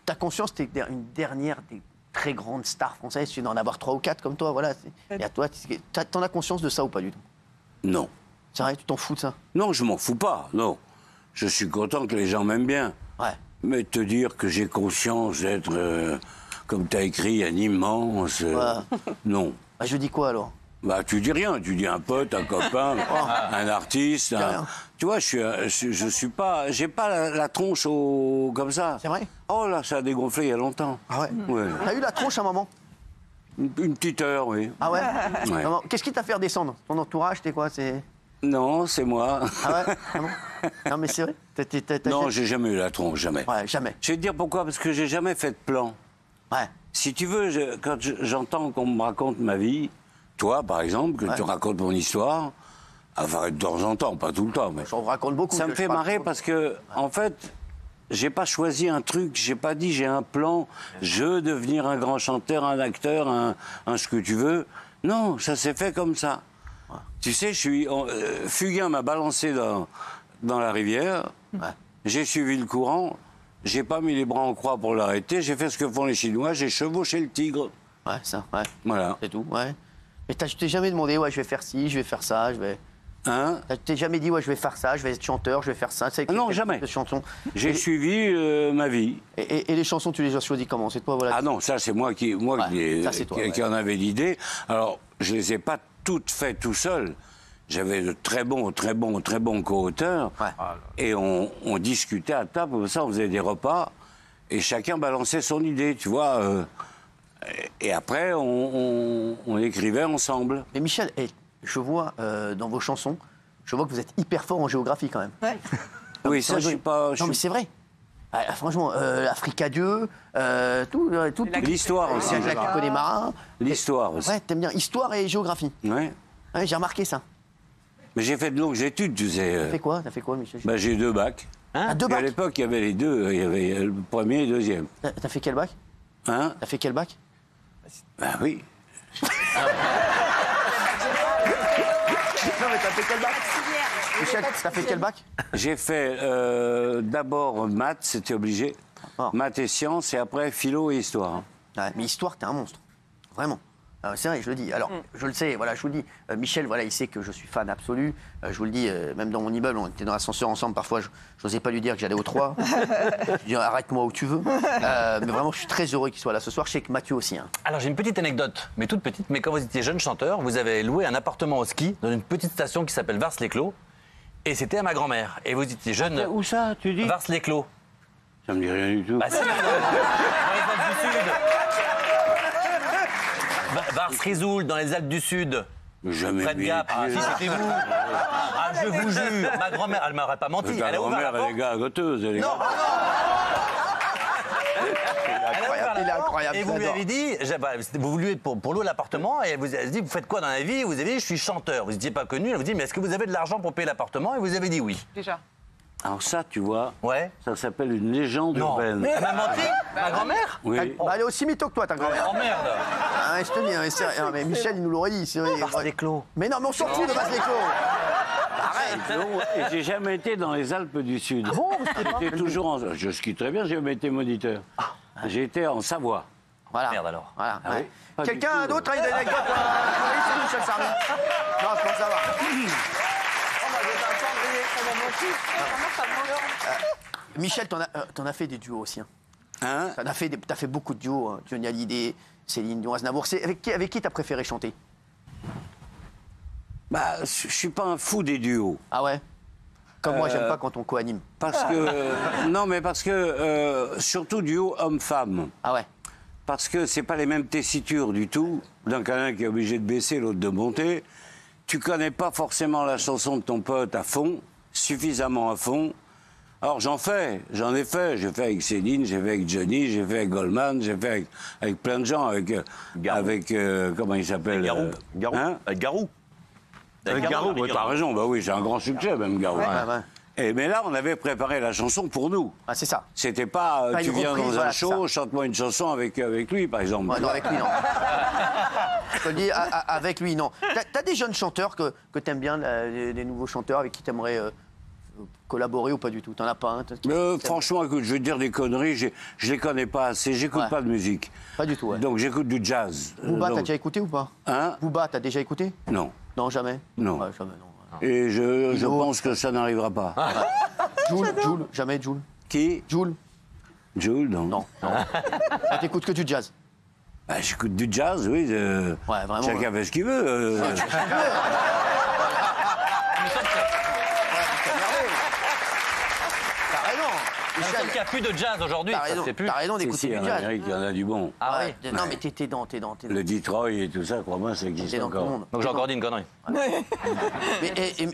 t'as conscience que t'es une dernière des très grandes stars françaises, tu dois en avoir 3 ou 4 comme toi, voilà. Et à toi, t'en as conscience de ça ou pas du tout? Non. C'est vrai, tu t'en fous de ça? Non, je m'en fous pas, non. Je suis content que les gens m'aiment bien. Ouais. Mais te dire que j'ai conscience d'être, comme tu as écrit, un immense... non. Bah, je dis quoi alors? Bah, tu dis rien, tu dis un pote, un copain, un artiste. Tu vois, je suis pas... J'ai pas la tronche comme ça. C'est vrai? Oh là, ça a dégonflé il y a longtemps. Ah ouais? Ouais. T'as eu la tronche à un moment? Une petite heure, oui. Ah ouais? Ouais. Qu'est-ce qui t'a fait redescendre? Ton entourage, t'es quoi? Non, c'est moi. Ah ouais? Ah bon? Non, mais c'est vrai? Non, j'ai jamais eu la tronche, jamais. Ouais, jamais. Je vais te dire pourquoi, parce que j'ai jamais fait de plan. Ouais. Si tu veux, quand j'entends qu'on me raconte ma vie, toi, par exemple, que tu racontes mon histoire, enfin, de temps en temps, pas tout le temps, mais... J'en raconte beaucoup. Ça me fait marrer parce que, en fait, j'ai pas choisi un truc, j'ai pas dit j'ai un plan, je veux devenir un grand chanteur, un acteur, un ce que tu veux. Non, ça s'est fait comme ça. Ouais. Tu sais, Fugain m'a balancé dans la rivière, j'ai suivi le courant, j'ai pas mis les bras en croix pour l'arrêter, j'ai fait ce que font les Chinois, j'ai chevauché le tigre. Ouais, ça, ouais. Voilà. C'est tout, ouais. Mais tu t'es jamais demandé, ouais, je vais faire ci, je vais faire ça, je vais... Hein? Tu t'es jamais dit, ouais, je vais faire ça, je vais être chanteur, je vais faire ça. Non, jamais. Chansons. J'ai suivi ma vie. Et les chansons, tu les as choisies comment? C'est toi, voilà. Ah non, ça c'est moi qui en avait l'idée. Alors, je les ai pas toutes faites tout seul. J'avais de très bons co-auteurs. Ouais. Et on discutait à table, comme ça, on faisait des repas. Et chacun balançait son idée, tu vois. Et après, on écrivait ensemble. Mais Michel, je vois dans vos chansons, je vois que vous êtes hyper fort en géographie quand même. Ouais. Oui, ça, je suis pas... Non, mais c'est vrai. Ah, franchement, Afrique Dieu, tout. L'histoire aussi. Jacques Connemara. L'histoire aussi. Ouais, t'aimes bien histoire et géographie. Ouais. Ouais, j'ai remarqué ça. Mais j'ai fait de longues études, tu sais. T'as fait quoi, Michel? Bah, j'ai 2 bacs. Hein? 2 bacs? À l'époque, il y avait les deux. Il y avait le premier et le deuxième. T'as fait quel bac? Hein? T'as fait quel bac? Bah oui. Non, mais t'as fait quel bac? Michel, t'as fait quel bac? J'ai fait d'abord maths, c'était obligé. Oh. Maths et sciences, et après philo et histoire. Ouais, mais histoire, t'es un monstre. Vraiment. C'est vrai, je le dis. Alors, je le sais, voilà, je vous le dis. Michel, voilà, il sait que je suis fan absolu. Je vous le dis, même dans mon immeuble, on était dans l'ascenseur ensemble. Parfois, je n'osais pas lui dire que j'allais au 3. Je dis, arrête-moi où tu veux. Mais vraiment, je suis très heureux qu'il soit là ce soir. Je sais que Mathieu aussi. Hein. Alors, j'ai une petite anecdote, mais toute petite. Mais quand vous étiez jeune chanteur, vous avez loué un appartement au ski dans une petite station qui s'appelle Vars-les-Clos. Et c'était à ma grand-mère. Et vous étiez jeune. Où ça, tu dis? Vars-les-Clos. Ça me dit rien du tout. Bah, c'est dans les Alpes du Sud. Vars-Risoul, dans les Alpes du Sud. Jamais Près de vu. Gap. Ah, si, c'était vous. Ah, je vous jure. Ma grand-mère, elle m'aurait pas menti. Ta Elle a ouvert la grand-mère, porte. elle est gagoteuse. Elle est... Non, Il est incroyable. Et vous lui avez dit, vous vouliez pour louer l'appartement, et vous avez dit, vous faites quoi dans la vie? Vous avez dit, je suis chanteur. Vous n'étiez pas connu. Elle vous dit, mais est-ce que vous avez de l'argent pour payer l'appartement? Et vous avez dit oui. Déjà. Alors ça, tu vois, Ouais. ça s'appelle une légende urbaine. Elle m'a menti, ma grand-mère? Oui. Bah, elle est aussi mytho que toi, ta grand-mère. Oh merde. Ah, je te dis, hein, c'est vrai. Non, mais Michel, il nous l'aurait dit. C'est vrai. Vars-les-Clos. Mais non, mais on s'en fout de Vars-les-Clos. Arrête. Non, et j'ai jamais été dans les Alpes du Sud. Ah bon, J'étais toujours en... Je skie très bien, j'ai jamais été moniteur. J'ai été en Savoie. Voilà. Merde alors. Voilà. Ah ouais. oui, pas Quelqu'un du tout, d'autre a une anecdote c'est Michel Sardou. Non, je pense que ça va. Michel, t'en as fait des duos aussi. Hein. T'as fait beaucoup de duos. Hein. Johnny Hallyday, Céline Dion, Aznavour. Avec qui t'as préféré chanter? Bah, je suis pas un fou des duos. Ah ouais? Comme moi, j'aime pas quand on co-anime. Parce que... non, mais parce que... surtout duo homme-femme. Ah ouais? Parce que c'est pas les mêmes tessitures du tout. Donc, un qui est obligé de baisser, l'autre de monter. Tu connais pas forcément la chanson de ton pote à fond, suffisamment à fond. Alors j'en ai fait. J'ai fait avec Céline, j'ai fait avec Johnny, j'ai fait avec Goldman, j'ai fait avec plein de gens, avec comment il s'appelle? Garou. Hein? Avec Garou. Avec Garou, ouais, t'as raison, bah oui, c'est un grand succès même, Garou. Ouais. Mais là, on avait préparé la chanson pour nous. Ah, c'est ça. C'était pas, Pas tu une viens reprise, dans un voilà, c'est show, chante-moi une chanson avec lui, par exemple. Ouais, non, avec lui, non. Je te le dis, avec lui, non. T'as des jeunes chanteurs que t'aimes bien, des nouveaux chanteurs avec qui t'aimerais collaboré ou pas du tout? T'en as pas un? Franchement, écoute, je vais te dire des conneries, je les connais pas assez, j'écoute pas de musique. Pas du tout, ouais. Donc j'écoute du jazz. Booba, Donc- t'as déjà écouté ou pas? Hein? Booba, t'as déjà écouté? Non. Non, jamais? Non. Ouais, jamais, non. Et je Dino. pense que ça n'arrivera pas. Joule, jamais Joule. Qui? Joule? Jules, non. Non. Ah, t'écoutes que du jazz? Bah, j'écoute du jazz, oui. vraiment, Chacun ouais. fait ce qu'il veut. T'as raison, Michel, il n'y a plus de jazz aujourd'hui, T'as ça raison, se fait plus. t'as raison Si, d'écouter si, du en jazz. Amérique, il y en a du bon. Ah Ouais, oui. non, mais t'es dans. Le Detroit et tout ça, crois-moi, ça existe T'es dans tout le encore. monde. Donc j'ai encore dit une connerie.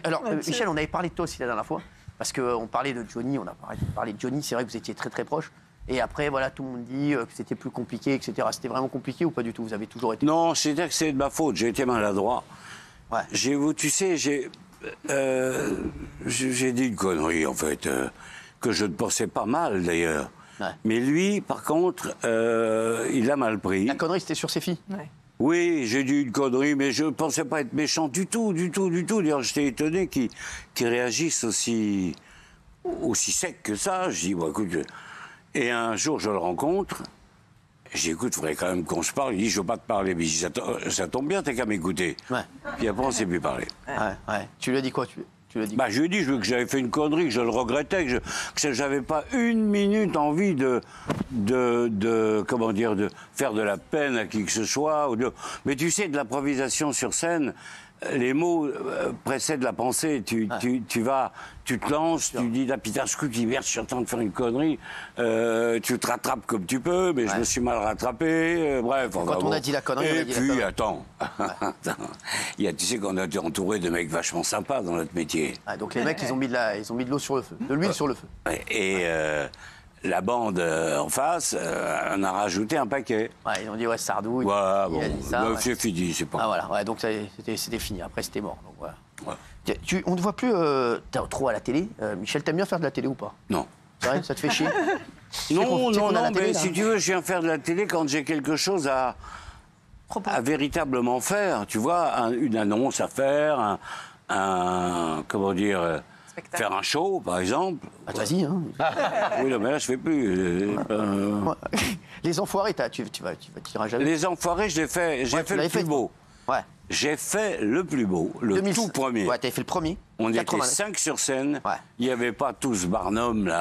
Alors, Michel, on avait parlé de toi aussi la dernière fois, parce qu'on parlait de Johnny, on a parlé de Johnny, c'est vrai que vous étiez très très proches. Et après, voilà, tout le monde dit que c'était plus compliqué, etc. C'était vraiment compliqué ou pas du tout? Vous avez toujours été. Non, c'est-à-dire que c'est de ma faute, j'ai été maladroit. Ouais. Tu sais, j'ai dit une connerie, en fait, que je ne pensais pas mal, d'ailleurs. Ouais. Mais lui, par contre, il l'a mal pris. La connerie, c'était sur ses filles? Oui, j'ai dit une connerie, mais je ne pensais pas être méchant du tout. D'ailleurs, j'étais étonné qu'il réagisse aussi sec que ça. Je dis, bon, écoute... Et un jour, je le rencontre. Je dis, écoute, il faudrait quand même qu'on se parle. Il dit, je ne veux pas te parler. Mais je dis, ça tombe bien, t'as qu'à m'écouter. Ouais. Puis après, on ne s'est plus parlé. Ouais. Tu lui as dit quoi? Tu lui as dit Bah, je lui ai dit que j'avais fait une connerie, que je le regrettais, que j'avais pas une minute envie de comment dire, de faire de la peine à qui que ce soit. Mais tu sais, de l'improvisation sur scène, les mots précèdent la pensée. Tu te lances, tu dis, ah putain, ce coup qui merde, je suis en train de faire une connerie. Tu te rattrapes comme tu peux, mais je me suis mal rattrapé. Bref. Quand on a dit la connerie, on a Et dit la puis, connerie. attends. Tu sais qu'on a été entouré de mecs vachement sympas dans notre métier. Ah, donc les mecs, ils ont mis de l'eau sur le feu, de l'huile sur le feu. Et la bande en face en a rajouté un paquet. Ouais, ils ont dit, ouais, Sardou, Ouais, il bon, a dit ça. bah, Ouais. c'est fini, c'est pas. Ah voilà, ouais, donc c'était fini. Après, c'était mort. Donc, voilà. Ouais. On ne voit plus trop à la télé. Michel, t'aimes bien faire de la télé ou pas? Non. C'est vrai, ça te fait chier? Non, qu'on a la télé, mais là. si tu veux, je viens faire de la télé quand j'ai quelque chose à véritablement faire. Tu vois, une annonce à faire, comment dire, faire un show, par exemple. Ah, vas-y, hein. Oui, non, mais là, je fais plus. Ouais. Les enfoirés, tu iras jamais. Les enfoirés, je l'ai fait. J'ai Ouais, tu fait le l'avais plus fait. beau. Ouais. J'ai fait le plus beau, le 2000. tout premier. Ouais, t'avais fait le premier. On était 89. 5 sur scène. Ouais. Il n'y avait pas tout ce barnum là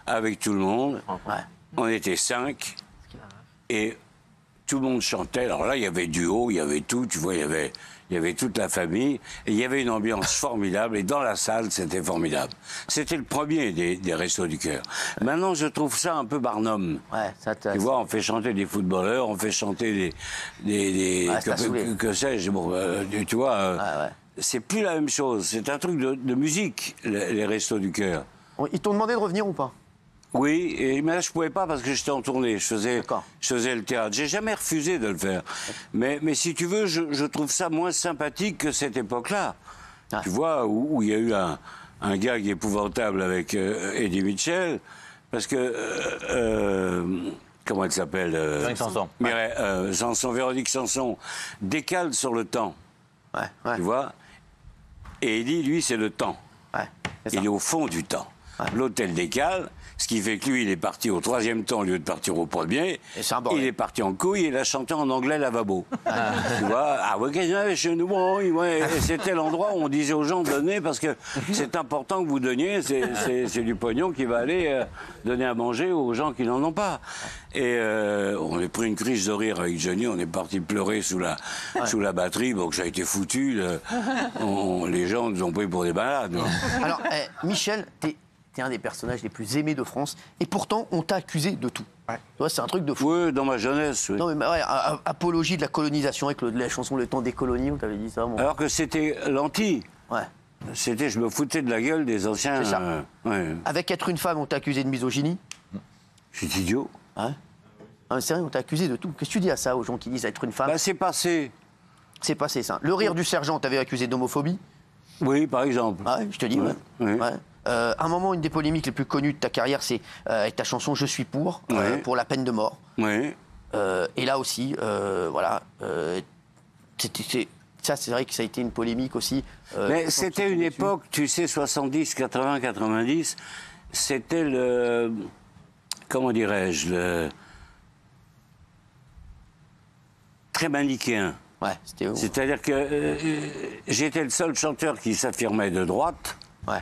avec tout le monde. Ouais. On était 5. Et tout le monde chantait. Alors là, il y avait duo, il y avait tout. Tu vois, il y avait toute la famille. Et il y avait une ambiance formidable. Et dans la salle, c'était formidable. C'était le premier des Restos du Cœur. Maintenant, je trouve ça un peu barnum. Ouais, ça Tu vois, on fait chanter des footballeurs, on fait chanter des Ouais, ça t'a saoulé. que sais-je. Bon, tu vois, ouais. c'est plus la même chose. C'est un truc de musique, les Restos du Cœur. Ils t'ont demandé de revenir ou pas? Oui, mais là, je pouvais pas parce que j'étais en tournée. Je faisais le théâtre. J'ai jamais refusé de le faire. Mais si tu veux, je trouve ça moins sympathique que cette époque-là. Ouais. Tu vois, où il y a eu un gag épouvantable avec Eddie Mitchell. Parce que... comment elle s'appelle Véronique Sanson. Véronique Sanson décale sur le temps. Ouais. Tu vois. Et Eddie, lui, c'est le temps. Ouais. C'est ça. Il est au fond du temps. L'hôtel décale, ce qui fait que lui, il est parti au 3e temps au lieu de partir au 1er. Et c'est un bordel. Il est parti en couille et il a chanté en anglais lavabo. Tu vois, ah ouais, qu'est-ce qu'il y avait chez nous? Ouais. Et c'était l'endroit où on disait aux gens de donner parce que c'est important que vous donniez, c'est du pognon qui va aller donner à manger aux gens qui n'en ont pas. Et on a pris une crise de rire avec Johnny, on est parti pleurer sous la batterie, donc ça a été foutu. Les gens nous ont pris pour des malades. Alors, Michel, t'es un des personnages les plus aimés de France, et pourtant, on t'a accusé de tout. Tu vois, c'est un truc de fou. Oui, dans ma jeunesse. Oui. Non, mais ouais, apologie de la colonisation avec la chanson Le temps des colonies, on t'avait dit ça. Bon. Alors que c'était l'anti. Ouais. C'était, je me foutais de la gueule des anciens. C'est ça. Ouais. Avec Être une femme, on t'a accusé de misogynie. C'est idiot. Ouais. Ah, mais c'est vrai, on t'a accusé de tout. Qu'est-ce que tu dis à ça, aux gens qui disent Être une femme? Bah, c'est passé. C'est passé ça. Le rire du sergent, t'avais accusé d'homophobie. Oui, par exemple. Ouais, je te dis, ouais. Oui. Ouais. Un moment, une des polémiques les plus connues de ta carrière, c'est avec ta chanson Je suis pour la peine de mort. Oui. Et là aussi, voilà, Ça, c'est vrai que ça a été une polémique aussi. Mais c'était une époque, tu sais, 70, 80, 90, c'était le... Comment dirais-je, le... très manichéen. Ouais, c'était... C'est-à-dire que j'étais le seul chanteur qui s'affirmait de droite, Ouais.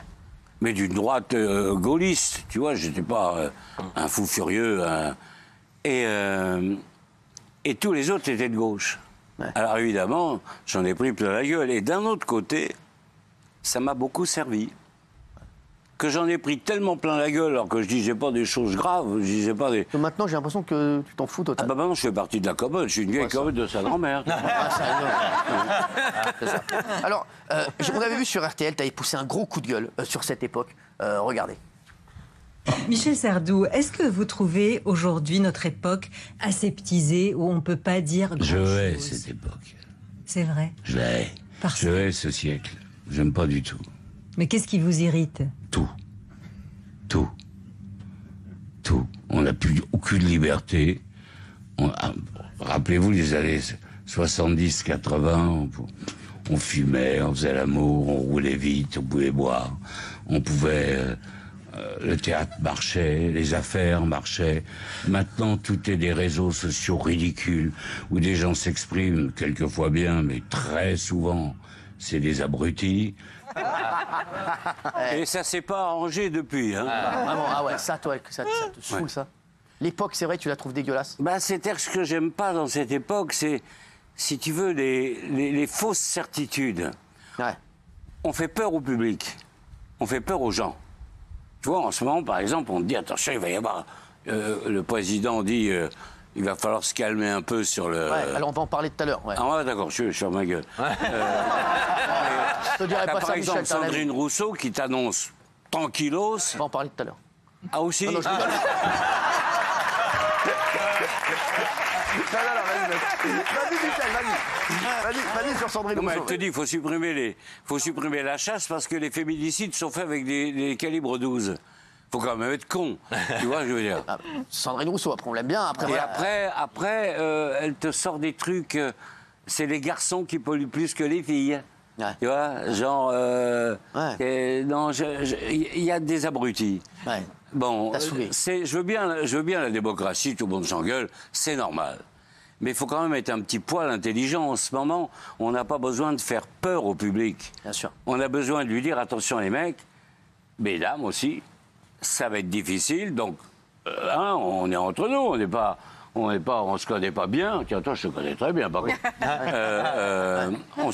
mais d'une droite gaulliste, tu vois, j'étais pas un fou furieux. Et tous les autres étaient de gauche. Ouais. Alors évidemment, j'en ai pris plein la gueule. Et d'un autre côté, ça m'a beaucoup servi. Que j'en ai pris tellement plein la gueule, alors que je disais pas des choses graves, je disais pas des... Maintenant, j'ai l'impression que tu t'en fous Ah totalement. bah maintenant, je fais partie de la commode, je suis une vieille commode de sa grand-mère. C'est ça. Alors, on avait vu sur RTL, tu avais poussé un gros coup de gueule sur cette époque. Regardez. Michel Sardou, est-ce que vous trouvez aujourd'hui notre époque aseptisée où on ne peut pas dire grand-chose? Je hais cette époque. C'est vrai. Je la hais. Parce Je hais ce siècle. J'aime pas du tout. Mais qu'est-ce qui vous irrite? Tout. Tout. Tout. On n'a plus aucune liberté. Rappelez-vous les années 70, 80, on fumait, on faisait l'amour, on roulait vite, on pouvait boire, on pouvait... le théâtre marchait, les affaires marchaient. Maintenant, tout est des réseaux sociaux ridicules où des gens s'expriment, quelquefois bien, mais très souvent, c'est des abrutis. Et ça s'est pas arrangé depuis. Hein. Vraiment, ah ouais, ça, toi, ça te saoule, ça. L'époque, c'est vrai, tu la trouves dégueulasse. Bah, c'est-à-dire que ce que j'aime pas dans cette époque, c'est, si tu veux, les fausses certitudes. Ouais. On fait peur au public. On fait peur aux gens. Tu vois, en ce moment, par exemple, on te dit, attention, il va y avoir... le président dit, il va falloir se calmer un peu sur le... Ouais, alors on va en parler tout à l'heure. Ouais. Ah ouais, d'accord, je suis ma gueule. Je te dirais T'as pas par ça, exemple Michel, t'as un avis. Sandrine Rousseau qui t'annonce tranquillos. On va en parler tout à l'heure. Ah aussi Non, je rigole. Vas-y, Michel, vas-y sur Sandrine Non, mais Rousseau. elle te dit, faut supprimer la chasse parce que les féminicides sont faits avec des calibres 12. Faut quand même être con, tu vois, je veux dire. Ah, Sandrine Rousseau, après on l'aime bien. Après, Et voilà. après, elle te sort des trucs. C'est les garçons qui polluent plus que les filles. Ouais. Tu vois, genre. Ouais. Non, il y a des abrutis. Ouais. Bon, T'as saoulé. je veux bien la démocratie, tout le monde s'engueule, c'est normal. Mais il faut quand même être un petit poil intelligent. En ce moment, on n'a pas besoin de faire peur au public. Bien sûr. On a besoin de lui dire, attention les mecs, mesdames aussi, ça va être difficile, donc on est entre nous, on se connaît pas bien. Tiens, toi, je te connais très bien, par contre. On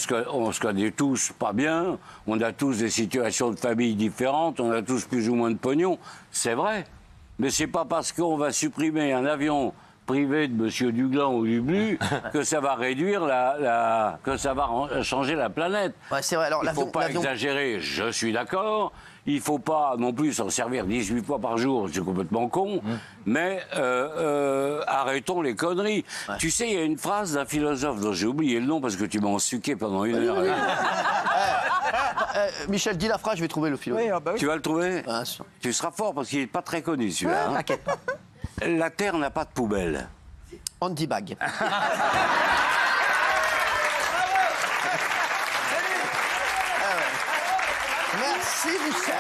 se connaît tous pas bien, on a tous des situations de famille différentes, on a tous plus ou moins de pognon, c'est vrai. Mais c'est pas parce qu'on va supprimer un avion privé de M. Duglan ou Dublu que ça va réduire que ça va changer la planète. Ouais, c'est vrai. Alors, Il ne faut pas l'avion- exagérer, je suis d'accord. Il ne faut pas non plus s'en servir 18 fois par jour, c'est complètement con. Mais arrêtons les conneries. Ouais. Tu sais, il y a une phrase d'un philosophe dont j'ai oublié le nom parce que tu m'as ensuqué pendant une heure. Michel, dis la phrase, je vais trouver le philosophe. Oui, ah bah oui. Tu vas le trouver? Bien sûr. Tu seras fort parce qu'il n'est pas très connu celui-là. hein. T'inquiète pas. La Terre n'a pas de poubelle. Andy Bag. Merci Michel.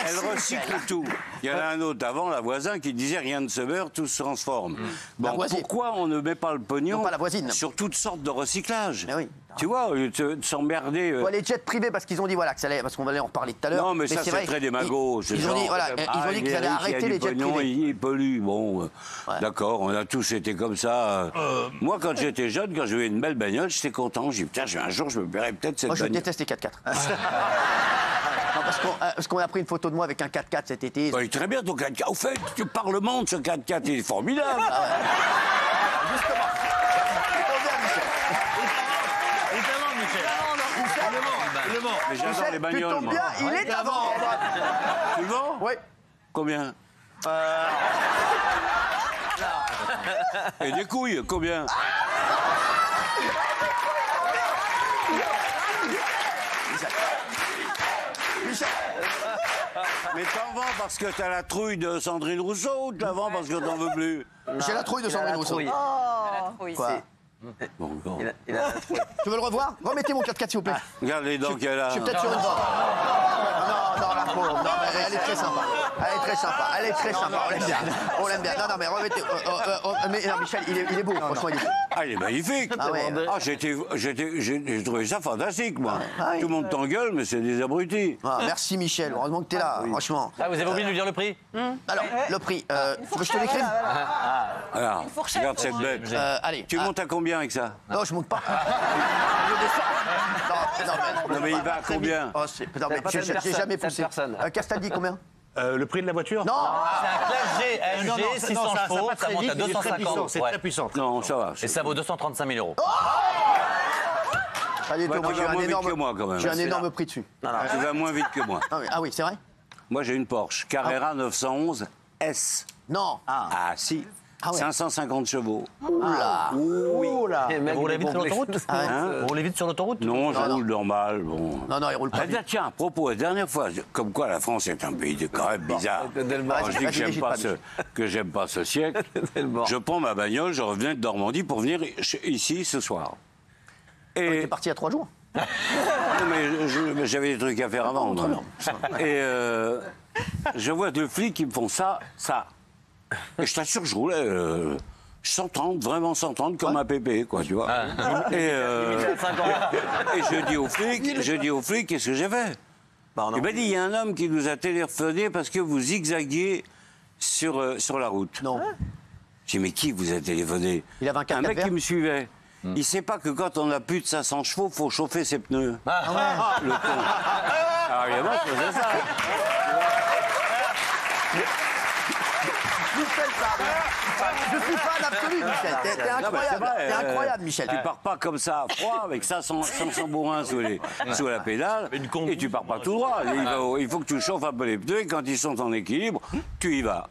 Elle recycle tout. Il y en a un autre avant, la voisine, qui disait rien ne se meurt, tout se transforme. La Bon, voisine. pourquoi on ne met pas le pognon Non, pas la voisine. sur toutes sortes de recyclages? Mais oui. Tu vois, au lieu de s'emmerder. Bon, les jets privés, parce qu'ils ont dit voilà, que ça allait, parce qu'on va en reparler tout à l'heure. Non, mais ça, c'est vrai, très démago. Ils ont dit, voilà, ils ont dit qu'ils allaient arrêter les jets privés. Il pollue. Bon, d'accord, on a tous été comme ça. Moi, quand j'étais jeune, quand j'avais une belle bagnole, j'étais content. J'ai dit, putain, un jour, je me paierai peut-être cette Moi, je bagnole. déteste les 4x4. Non, parce qu'on a pris une photo de moi avec un 4x4 cet été. Bah, il est très bien ton 4x4. Au fait, tu parlementes ce 4x4, il est formidable. Justement. Mais j'adore les Tu bagnoles, tombes moi. bien, il est avant. Tu le vends? Oui. Combien? Et des couilles, combien? Michel. Mais t'en vends parce que t'as la trouille de Sandrine Rousseau ou tu la vends parce que t'en veux plus? J'ai la trouille de Sandrine Rousseau. Oh, Quoi? Bon, bon. Tu veux le revoir? Remettez mon 4x4 s'il vous plaît. Regarde les dents qu'elle a. Je suis peut-être sur une bande. Non, la pauvre. Non, mais elle est très sympa. Elle est très sympa. Elle est très sympa. On l'aime bien. On l'aime bien. Non, mais remettez. Mais non, Michel, il est beau. Franchement, il est beau. Ah, il est magnifique. Ah ouais. Ah, j'ai trouvé ça fantastique, moi. Ah oui. Tout le monde t'engueule, mais c'est des abrutis. Ah, merci Michel. Heureusement que t'es là. Franchement. Ah, vous avez oublié de nous dire le prix? Alors, le prix. Tu veux que je te l'écrive? Alors, regarde cette bête. Allez. Tu montes à combien avec ça? Non, je monte pas. Je descends. Non, mais il va à combien? Oh, non, mais j'ai jamais poussé. Castaldi, combien? Le prix de la voiture? Non. C'est un classe G, 600 chevaux, ça monte à 250. C'est Ouais. très puissant. Non, ça va. Et ça vaut 235 000 euros. Pas du tout. Ouais, Moi, tu vas moins vite que moi, quand même. J'ai un énorme prix dessus. Tu vas moins vite que moi. Ah oui, c'est vrai? Moi, j'ai une Porsche Carrera 911 S. Non. Ah, si. Ah ouais. 550 chevaux. Oula. Vous roulez vite sur l'autoroute? Hein? Vous roulez vite sur l'autoroute? Non, je Non, roule normal. Bon. Non, il roule pas Ah, vite. tiens, à propos, la dernière fois, comme quoi la France est un pays quand même bizarre. Quand je dis que j'aime pas ce siècle, je prends ma bagnole, je reviens de Normandie pour venir ici ce soir. T'es Et parti il y a 3 jours. non, mais j'avais des trucs à faire avant. moi. Et je vois 2 flics qui me font ça. Et je t'assure que je roulais 130, vraiment 130, comme un pépé, quoi, tu vois. Et je dis au flic, qu'est-ce que j'ai fait? Il m'a dit, il y a un homme qui nous a téléphoné parce que vous zigzaguiez sur la route. Non. J'ai dit, mais qui vous a téléphoné? Il avait un 4x4 mec vert qui me suivait. Il sait pas que quand on a plus de 500 chevaux, il faut chauffer ses pneus. Le con. Alors évidemment, je faisais ça. Michel Sardou. Je suis fan absolu, Michel. T'es incroyable. vrai, T'es incroyable, Michel. Tu pars pas comme ça, froid, avec 500 bourrins sous la pédale, et tu pars pas tout droit. Il faut que tu chauffes un peu les pneus, et quand ils sont en équilibre, tu y vas.